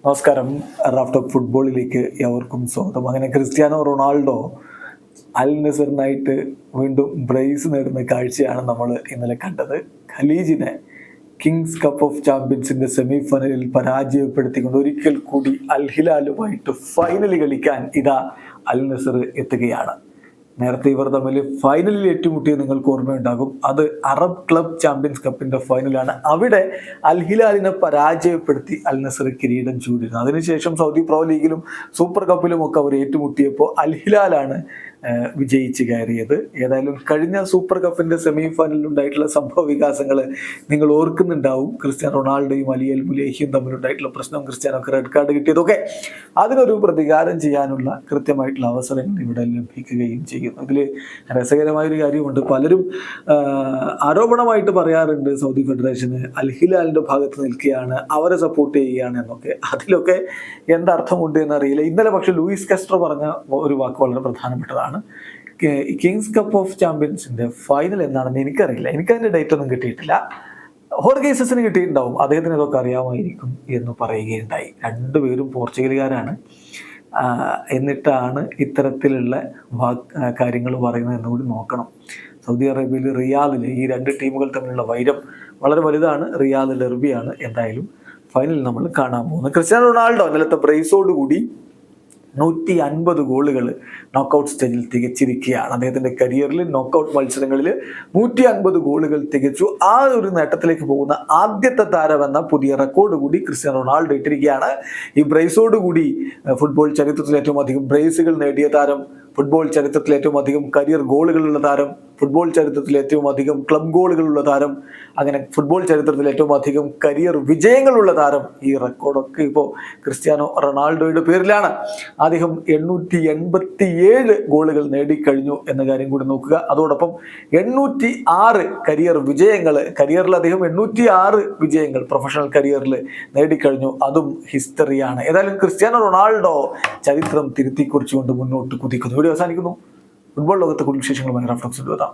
നമസ്കാരം. Raf talk ഫുട്ബോളിലേക്ക് എവർക്കും സ്വാഗതം. അങ്ങനെ ക്രിസ്ത്യാനോ റൊണാൾഡോ അൽ നസറിനായിട്ട് വീണ്ടും ബ്രേസ് നേടുന്ന കാഴ്ചയാണ് നമ്മൾ ഇന്നലെ കണ്ടത്. ഖലീജിനെ കിങ്സ് കപ്പ് ഓഫ് ചാമ്പ്യൻസിന്റെ സെമി ഫൈനലിൽ പരാജയപ്പെടുത്തിക്കൊണ്ട് ഒരിക്കൽ കൂടി അൽ ഹിലാലുമായിട്ട് ഫൈനൽ കളിക്കാൻ ഇതാ അൽ നസർ എത്തുകയാണ്. നേരത്തെ ഇവർ തമ്മിൽ ഫൈനലിൽ ഏറ്റുമുട്ടിയത് നിങ്ങൾക്ക് ഓർമ്മയുണ്ടാകും. അത് അറബ് ക്ലബ് ചാമ്പ്യൻസ് കപ്പിന്റെ ഫൈനലാണ്. അവിടെ അൽ ഹിലാലിനെ പരാജയപ്പെടുത്തി അൽ നസർ കിരീടം ചൂടിയിരുന്നു. അതിനുശേഷം സൗദി പ്രോ ലീഗിലും സൂപ്പർ കപ്പിലും ഒക്കെ അവർ ഏറ്റുമുട്ടിയപ്പോൾ അൽ ഹിലാലാണ് വിജയിച്ച് കയറിയത്. ഏതായാലും കഴിഞ്ഞ സൂപ്പർ കപ്പിന്റെ സെമി ഫൈനലിൽ ഉണ്ടായിട്ടുള്ള സംഭവ വികാസങ്ങൾ നിങ്ങൾ ഓർക്കുന്നുണ്ടാവും. ക്രിസ്ത്യാനോ റൊണാൾഡോയും അലി അൽ മുലേഹിയും തമ്മിലുണ്ടായിട്ടുള്ള പ്രശ്നം, ക്രിസ്ത്യാനോക്ക് റെഡ് കാർഡ് കിട്ടിയതൊക്കെ അതിനൊരു പ്രതികാരം ചെയ്യാനുള്ള കൃത്യമായിട്ടുള്ള അവസരങ്ങൾ ഇവിടെ ലഭിക്കുകയും ചെയ്യുന്നു. ഇതിൽ രസകരമായൊരു കാര്യമുണ്ട്. പലരും ആരോപണമായിട്ട് പറയാറുണ്ട് സൗദി ഫെഡറേഷന് അൽ ഹിലാലിന്റെ ഭാഗത്ത് നിൽക്കുകയാണ്, അവരെ സപ്പോർട്ട് ചെയ്യുകയാണ് എന്നൊക്കെ. അതിലൊക്കെ എന്തർത്ഥമുണ്ട് എന്നറിയില്ല. ഇന്നലെ പക്ഷെ ലൂയിസ് കാസ്ട്രോ പറഞ്ഞ ഒരു വാക്ക് വളരെ പ്രധാനപ്പെട്ടതാണ്. കിങ്സ് കപ്പ് ഓഫ് ചാമ്പ്യൻസിന്റെ ഫൈനൽ എന്താണെന്ന് എനിക്കറിയില്ല, എനിക്കതിന്റെ ഡേറ്റ് ഒന്നും കിട്ടിയിട്ടില്ല. ഹോർഗെ ജീസസിന് കിട്ടിയിട്ടുണ്ടാവും, അദ്ദേഹത്തിന് ഇതൊക്കെ അറിയാമായിരിക്കും എന്ന് പറയുകയുണ്ടായി. രണ്ടുപേരും പോർച്ചുഗലുകാരാണ്. എന്നിട്ടാണ് ഇത്തരത്തിലുള്ള കാര്യങ്ങൾ പറയുന്നത് എന്നുകൂടി നോക്കണം. സൗദി അറേബ്യയിൽ റിയാദിൽ ഈ രണ്ട് ടീമുകൾ തമ്മിലുള്ള വൈരം വളരെ വലുതാണ്. റിയാദ് ഡെർബിയാണ് എന്തായാലും ഫൈനൽ നമ്മൾ കാണാൻ പോകുന്നത്. ക്രിസ്ത്യാനോ റൊണാൾഡോ ഇന്നലത്തെ ബ്രേസോടുകൂടി 150 ഗോളുകൾ നോക്കൗട്ട് സ്റ്റേജിൽ തികച്ചിരിക്കുകയാണ്. അദ്ദേഹത്തിൻ്റെ കരിയറിൽ നോക്കൗട്ട് മത്സരങ്ങളിൽ 150 ഗോളുകൾ തികച്ചു. ആ ഒരു നേട്ടത്തിലേക്ക് പോകുന്ന ആദ്യത്തെ താരമെന്ന പുതിയ റെക്കോർഡ് കൂടി ക്രിസ്ത്യാനോ റൊണാൾഡോ ഇട്ടിരിക്കുകയാണ്. ഈ ബ്രേസോടുകൂടി ഫുട്ബോൾ ചരിത്രത്തിൽ ഏറ്റവും അധികം ബ്രേസുകൾ നേടിയ താരം, ഫുട്ബോൾ ചരിത്രത്തിൽ ഏറ്റവും അധികം കരിയർ ഗോളുകളുള്ള താരം, ഫുട്ബോൾ ചരിത്രത്തിൽ ഏറ്റവും അധികം ക്ലബ് ഗോളുകളുള്ള താരം, അങ്ങനെ ഫുട്ബോൾ ചരിത്രത്തിൽ ഏറ്റവും അധികം കരിയർ വിജയങ്ങളുള്ള താരം, ഈ റെക്കോർഡൊക്കെ ഇപ്പോൾ ക്രിസ്ത്യാനോ റൊണാൾഡോയുടെ പേരിലാണ്. അദ്ദേഹം 887 ഗോളുകൾ നേടിക്കഴിഞ്ഞു എന്ന കാര്യം കൂടി നോക്കുക. അതോടൊപ്പം 806 കരിയർ വിജയങ്ങൾ, കരിയറിൽ അദ്ദേഹം 806 വിജയങ്ങൾ പ്രൊഫഷണൽ കരിയറിൽ നേടിക്കഴിഞ്ഞു. അതും ഹിസ്റ്ററിയാണ്. ഏതായാലും ക്രിസ്ത്യാനോ റൊണാൾഡോ ചരിത്രം തിരുത്തി കുറിച്ചുകൊണ്ട് മുന്നോട്ട് കുതിക്കുന്നു. വീഡിയോ അവസാനിക്കുന്നു. ഫുട്ബോൾ ലോകത്തെ കൂടുതൽ വിശേഷങ്ങളുമായി റാഫ് ടോക്സിൽ എത്താം.